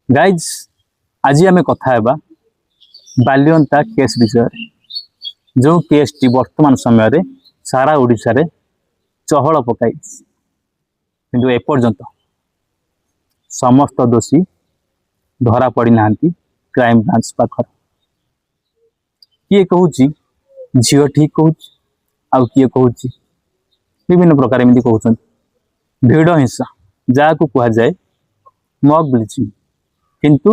Guys आज आम कथा हेबा बालियंता केस विषय जो केस टी वर्तमान समय रे सारा ओडिशा रे चहल पकाई किंतु एपर्यंत समस्त दोषी धरा पड़ी नांती क्राइम ब्रांच पाखर किए कहूँ झील ठीक कहूँ आउ किए कहूँ विभिन्न प्रकार एमती कहते भिड़ हिंसा जहाँ को कह जाए मग ब्लीचिंग किंतु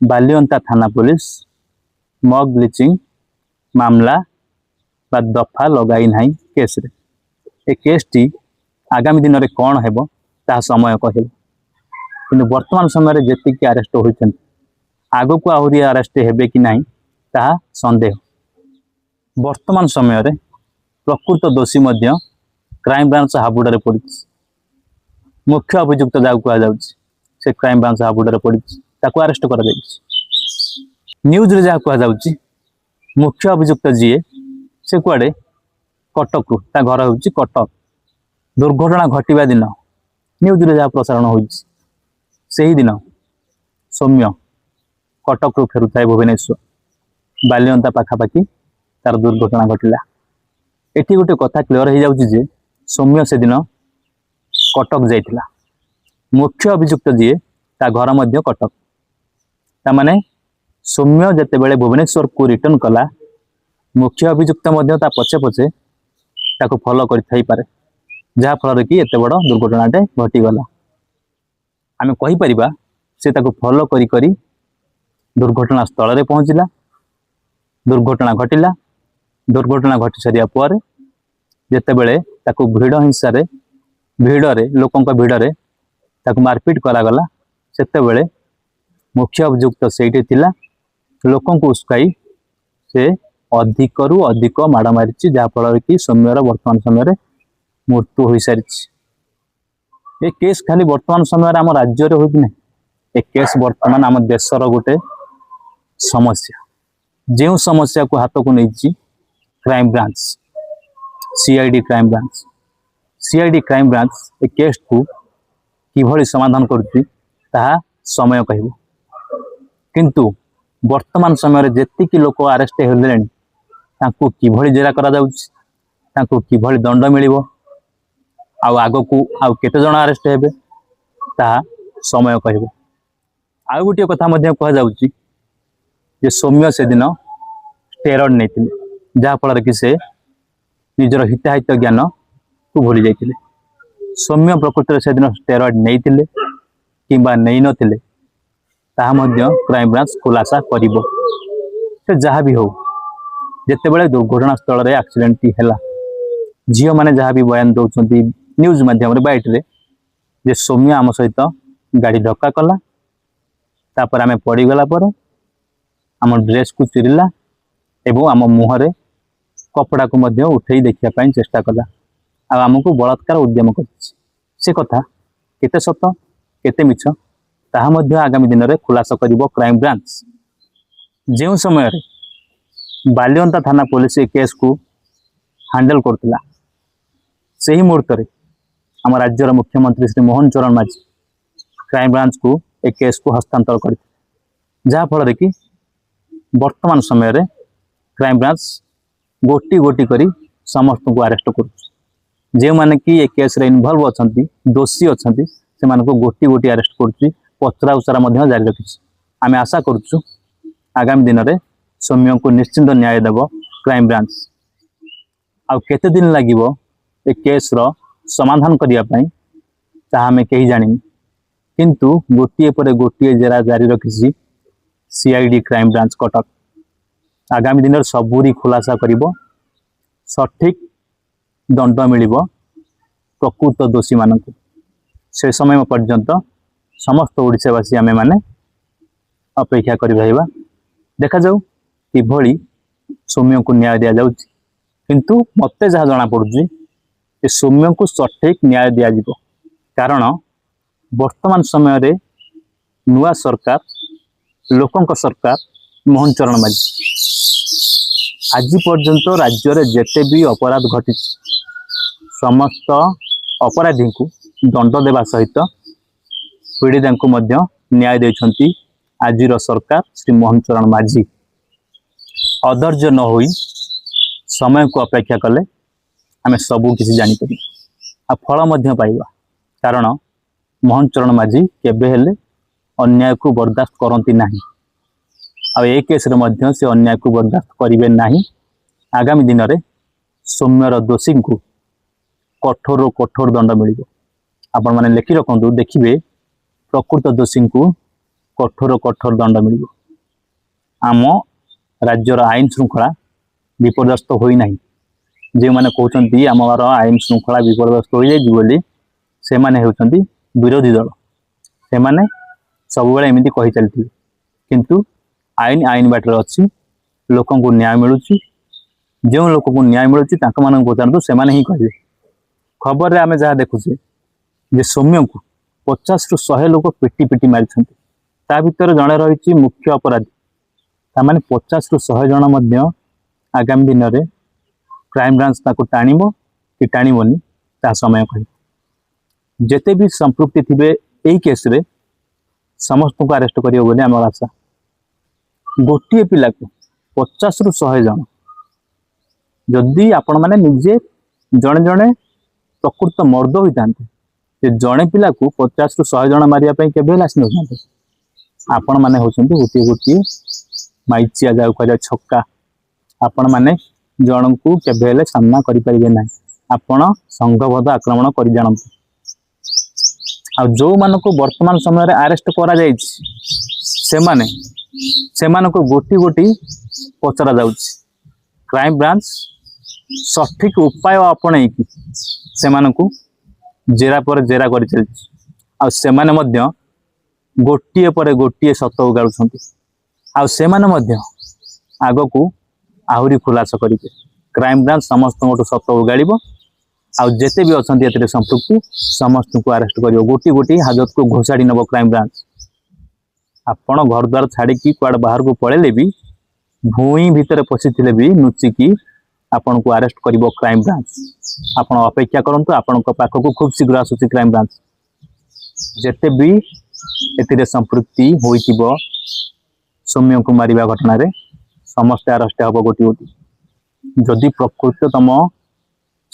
बालियंता थाना पुलिस मग ब्लीचिंग मामला बा दफा लगाई नहीं केस रे ए केस टी आगामी दिन में कौन हेबो ता समय कहे किंतु वर्तमान समय जेतिक अरेस्ट होइछन आगो को आहरी अरेस्ट हेबे कि नहीं ता संदेह। वर्तमान समय रे प्रकृत दोषी मध्य क्राइम ब्रांच हाबुडे पड़ी मुख्य अभियुक्त जहाँ कह से क्राइम ब्रांच हाबुडे पड़ी अरेस्ट कर न्यूज रे जहाँ कह मुख्य अभियुक्त जी से कुआडे कटक ता घर हूँ कटक दुर्घटना घटवा दिन न्यूज रे जहाँ प्रसारण हो दिन सौम्य कटक फेरु थाए भुवनेश्वर बालियंता पाखापाखि तार दुर्घटना घटला। एटी गोटे कथा क्लियर हो जाउची सौम्य से दिन कटक जाइथिला मुख्य अभियुक्त जी ता घर मध्य कटक ता माने सौम्य जते बेले भुवनेश्वर को रिटर्न कला मुख्य अभियुक्त मध्य ता पछे पछे ताको फॉलो करि थाई पारे जहा फल कि एते बड़ दुर्घटनाटे घटी गला। आमे कहि परिबा से ताको फॉलो करी करी दुर्घटना स्थल रे पहुंचिला दुर्घटना घटिला दुर्घटना घटी सारिया पर जते बेले ताको भिड़ हिंसा रे लोकंक भिड़ रे ताको मारपीट करा गला सेते बेले मुख्य अभियुक्त सेठी थिला लोकंक उस्काई से अधिक रु अधिक माड़ मारी जहाँफल कि सौम्यर वर्तमान समय मृत्यु हो सारी ए केस खाली वर्तमान समय आम राज्य हो कि नहीं ए केस वर्तमान आम देशर गोटे समस्या जो समस्या को हाथ को नहीं crime branch CID crime branch ए केस को किभली समाधान करुच्ची ताहा समय कहब किंतु वर्तमान समय जेतिकी लोक अरेस्ट होले किभली जेरा करा जाउछि तांको किभली दंड मिलिबो आगो को आउ केते जण अरेस्ट हेबे ताहा समय कहब। आउ गोटे कथा मध्य कह जाउछि जे सौम्य से दिन स्टेरॉइड नैथिले जहा फल कि से निजर हिताहित ज्ञान को भूली जाइथिले सौम्य प्रकृति से दिन स्टेरॉइड नैथिले किंबा नै नथिले ताहा मध्य क्राइम ब्रांच खुलासा करिबो से जहा भी हो जेते बेले दुर्घटना स्थल रे एक्सीडेंट टी हैला झियो माने जहा भी बयान दउछंती न्यूज माध्यम रे बाइट रे जे सौम्य आम सहित गाड़ी धक्का कला तापर आमे पड़ी गला पर आम ड्रेस को चिरिला एवं आम मुहरे कपड़ा को मध्य उठेई देखिया पाई चेष्टा कला आ आमको बलात्कार उद्यम करछि से कथा केते सत केते मिछ ताहा मध्य आगामी दिन में खुलासा करिबो क्राइम ब्रांच। जो समय बालियंता थाना पुलिस ए केस को हैंडल करथिला सही मुहूर्त रे आम राज्यर मुख्यमंत्री श्री मोहन चरण माझी क्राइम ब्रांच को ए केस को हस्तांतर कर जहा फल कि वर्तमान समय रे क्राइम ब्रांच गोटी गोटी करी समस्त को अरेस्ट कर जो माने कि ए केस रे इन्वॉल्व अछंती दोषी अछंती से मानको गोटी गोटी अरेस्ट करछि पचरा उचरा जारी रखी आम आशा करुचु आगामी दिन में सौम्य को निश्चिंत न्याय देव क्राइम ब्रांच आउ केते दिन लागिवो ए केस रो समाधान करिया पई ताहा हमें कहीं जानी किंतु गोटिए पर गोटिए जेरा जारी रखी सीआईडी क्राइम ब्रांच कटक आगामी दिन सबूरी खुलासा करिवो सठिक दंड मिलिवो प्रकृत दोषी मानक से समय पर्यंत समस्त ओडिशावासी आमे माने अपेक्षा करि रहिबा देखा जाऊ किभली सौम्य को न्याय दिया जाउछि किंतु मते जहा जाना पड़ुछि जे सौम्य को सठिक न्याय दिया जिवो कारण वर्तमान समय रे नुआ सरकार लोकंक सरकार मोहन चरण माझी आज पर्यंत राज्य रे जेते भी अपराध घटी समस्त अपराधी को दंड देवा सहित पीड़िता को न्याय देछंती आजिर सरकार श्री मोहन चरण माझी। अधर्य न होई समय को अपेक्षा कले आमे सबू किसी जानी पारि आ फल मध्य पाइबा। कारण मोहन चरण माझी केबे हेले अन्याय को बर्दाश्त करती नाही आ ए केस रे मध्य से अन्याय को बर्दाश्त करिवे नाही। आगामी दिन में सौम्यर दोषी को कठोर कठोर दंड मिल आपण मैंने लिखि रखु देखिए प्रकृत दोषी को कठोर कठोर दंड मिल। आम राज्यर आईन श्रृंखला विपर्यस्त होना जो मैंने कहते आमर आईन श्रृंखला विपर्यस्त हो जाए से माने होउछंती विरोधी दल से माने सब बेले एमती कही चलती किंतु आईन आईन बाटर अच्छी लोक को न्याय मिलूची जो लोक को न्याय मिलूची मान पचारतु से कहे। खबर रे आमे जहाँ देखुचे जे सौम्य को 50 रु 100 लोक पिटी पिटी मारी ता भीतर जड़े रही मुख्य अपराधी ताने 50 रु 100 जन मध्य आगामी दिन में क्राइम ब्रांच ताको टाणिबो कि टाणिबोनी ता समय कह। जेते भी संपृक्ति थिबे एई केस रे समस्त को अरेस्ट करियो बोली आम आशा। गोटे पिला को 50 रु 100 जन जदि आपण माने निजे जड़े जड़े प्रकृत मर्द होता जड़े पिला को 50 रु 100 जन मारिया केवे आसी न आपण मैंने होती गोटे गोटे माइचिया जाऊ कह छक्का आपण मैंने जन को केवे सामना करें ना आपण संघबद्ध आक्रमण कर जानते। आ जो मानक वर्तमान समय अरेस्ट करा को गोटी गोटी पचरा जाउछि। क्राइम ब्रांच सठिक उपाय आपणे से जेरा पर जेरा कर चलछि आ से माने मध्य गोटिए पर गोटिए सत उगाड़ुछंती आ से माने मध्य आग को आहुरी खुलासा करिवे। क्राइम ब्रांच समस्त सत उगाड़िबो आ जेते भी अछंती एतरे संपृक्ति समस्त को अरेस्ट करियो। गोटी गोटी हाजत को घोषाड़ी नब क्राइम ब्रांच। आपण घर द्वार छाड़ी कुआड़ बाहर को पळेले भी भूई भितर पशिथिले भी नुचिकी आपण को अरेस्ट करिवो क्राइम ब्रांच। आपण अपेक्षा करंतु आपण को पाख को खूब शीघ्र आसुची क्राइम ब्रांच। जेते भी एतिरे संपृक्ति होइतिबो सौम्य को मारिबा घटना रे समस्त अरेस्ट हबो गोटी गोटी। जदि प्रकृत तम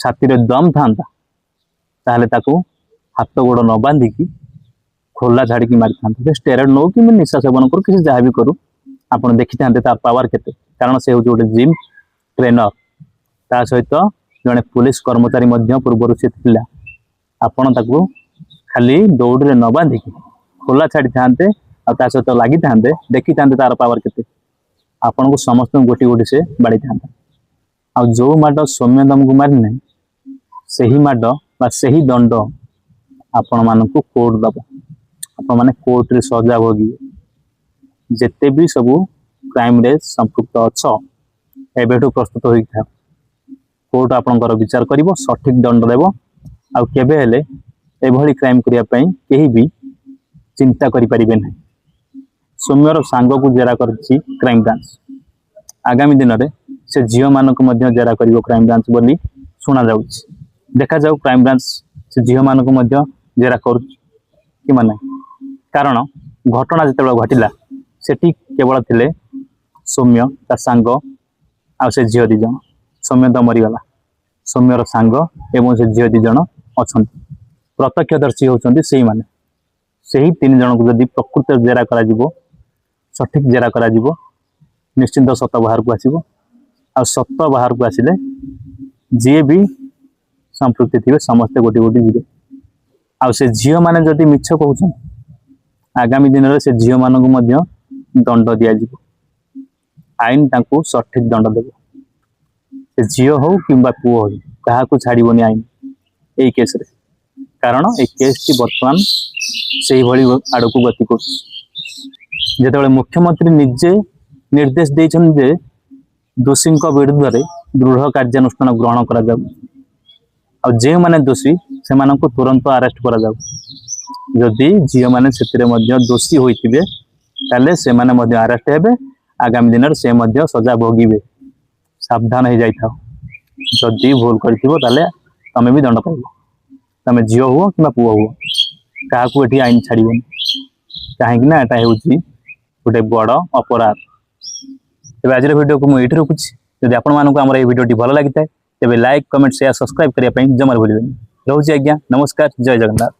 छाती रे दम थांता ताहले ताको हाथ गोड़ न बांधिकी खोला झाड़ी की मारी था स्टेरॉइड नो कि निशा सेवन करू किसी जहाँ भी करू आप देखी था तार पावर केते। कारण से गोटे जिम ट्रेनर ता सहित जड़े पुलिस कर्मचारी पूर्व से थिला आपण ताको खाली दौड़ न बांधिकी खोला छाड़ी था सहित लगी था देखी था तार पावर केते आपण को समस्त गोटी गोटी से बाड़ी था। आ जो माड सौम्य दम को मारी ना सही माड बा सही दंड आपण मानक कोर्ट दब आपण माने कोर्ट रे सजा भोगी। जेते भी सबू क्राइम रे संपृक्त अछ एबेठू प्रस्तुत होई था कोर्ट आपनकर विचार करिवो सठिक दंड देबो। आ केबे हेले एभली क्राइम करिया पई केही भी चिंता करि परिबे नै। सौम्यर सांग को जेरा करछि क्राइम ब्रांच। आगामी दिन में से झील मानक मध्य जेरा करिवो क्राइम ब्रांच बोली सुना जाउछि। देखा जाऊ क्राइम ब्रांच से झील मानक मध्य जेरा करूछि कि माने। कारण घटना जिते घटिला सेठी केवल थिले सौम्य ता सांग आ से झील दी जन। सौम्य तो मरीगला सौम्यर सांग एवं से झील दी जन अछंती प्रत्यक्षदर्शी होउछंती सेही माने। सेही तीन जन को जदि प्रकृत जेरा करा जिवो सठिक जेरा करा जिवो निश्चिंत सत बाहर को आसीबो। आ सत बाहर को आसिले जी भी संपृक्ति थे समस्ते गोटी गोटी जीवे। आ से झील माने जदि मिछ कहउछन आगामी दिन में से झील मानक मध्य दंड दिया जिवो। आईन तांको सठिक दंड देबो। से झील हो किंबा पुओ हो कहा को छाड़िबोनी आईन एई केस रे। कारण ए केस टी वर्तमान सेही भली आड़ को गति कर जेतेबेले मुख्यमंत्री निजे निर्देश देइछन जे दोषी विरुद्ध रे दृढ़ कार्यानुष्ठान ग्रहण करा जाऊ आ जे माने दोषी से मानको तुरंत अरेस्ट करा जाऊ। जदि झील माने सेतिरे मध्य दोषी होइतिबे ताले से माने मध्य अरेस्ट हेबे। आगामी दिन से मध्य सजा भोगिबे। सावधान हो जाइथाओ। जदि भूल करथिबो ताले तमे भी दंड पाइबो। तमे झील हुओ कि पुओ हुओ काहाकू एठी आईन छाड़िबोनी। कहीं एटा हूँ गोटे बड़ अपराध। तेज आज वीडियो को मुझे रखुच्छी। जदि आपण मानक आम भिडियोटी भल लगी है तेज लाइक कमेंट शेयर सब्सक्राइब करने जमार भूलें। रोचे आज्ञा नमस्कार जय जगन्नाथ।